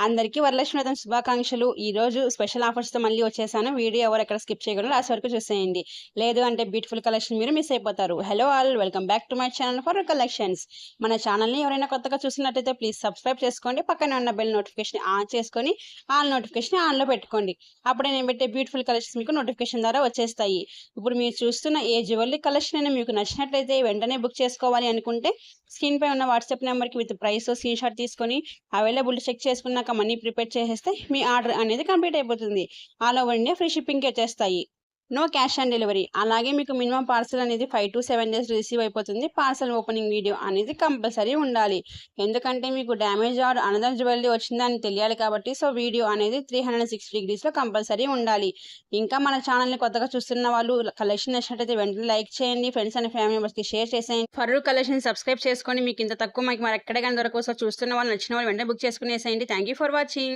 అందరికీ వరలక్ష్మి వ్రతం శుభాకాంక్షలు. ఈరోజు స్పెషల్ ఆఫర్స్‌తో మళ్ళీ వచ్చేసాను. వీడియో ఎవరు ఎక్కడ స్కిప్ చేయకుండా లాస్ట్ వరకు చూసేయండి. లేదు అంటే బ్యూటిఫుల్ కలెక్షన్ మీరు మిస్ అయిపోతారు. Hello all, welcome back to my channel for collections. మన ఛానల్‌ని ఎవరైనా కొత్తగా చూసినట్టయితే ప్లీజ్ సబ్స్క్రైబ్ చేసుకోండి. పక్కనే ఉన్న బెల్ నోటిఫికేషన్ ఆన్ చేసుకొని ఆల్ నోటిఫికేషన్ ఆన్‌లో పెట్టుకోండి. అప్పుడే నేను పెట్టే బ్యూటిఫుల్ కలెక్షన్స్ మీకు నోటిఫికేషన్ ద్వారా వచ్చేస్తాయి. ఇప్పుడు మీరు చూస్తున్న ఏ జ్యువెలరీ కలెక్షన్ అయినా మీకు నచ్చినట్లయితే వెంటనే బుక్ చేసుకోవాలి అనుకుంటే స్క్రీన్‌పై ఉన్న వాట్సాప్ నెంబర్‌కి విత్ ప్రైస్ స్క్రీన్‌షాట్ తీసుకొని అవైలబుల్ చెక్ చేసుకున్నాక మనీ ప్రిపేర్ చేసేస్తే మీ ఆర్డర్ అనేది కంప్లీట్ అయిపోతుంది. ఆల్ ఓవర్ ఇండియా ఫ్రీ షిప్పింగ్‌కి వచ్చేస్తాయి. No cash on delivery. అలాగే మీకు మినిమం పార్సల్ అనేది 5 to 7 డేస్ రిసీవ్ అయిపోతుంది. పార్సల్ ఓపెనింగ్ వీడియో అనేది కంపల్సరీ ఉండాలి. ఎందుకంటే మీకు డ్యామేజ్ ఆర్ అనదర్ జ్యువెలరీ వచ్చిందని తెలియాలి కాబట్టి సో వీడియో అనేది 360 డిగ్రీస్లో కంపల్సరీ ఉండాలి. ఇంకా మన ఛానల్ని కొత్తగా చూస్తున్న వాళ్ళు కలెక్షన్ నచ్చినట్టయితే వెంటనే లైక్ చేయండి. ఫ్రెండ్స్ అండ్ ఫ్యామిలీ మెంబర్స్కి షేర్ చేసేయండి. ఫర్రూ కలెక్షన్ సబ్స్క్రైబ్ చేసుకొని మీకు ఇంత తక్కువ మనకి మరి ఎక్కడ కానీ దొరకవు. సో చూస్తున్న వాళ్ళు నచ్చిన వాళ్ళు వెంటనే బుక్ చేసుకునేసేయండి. Thank you for watching.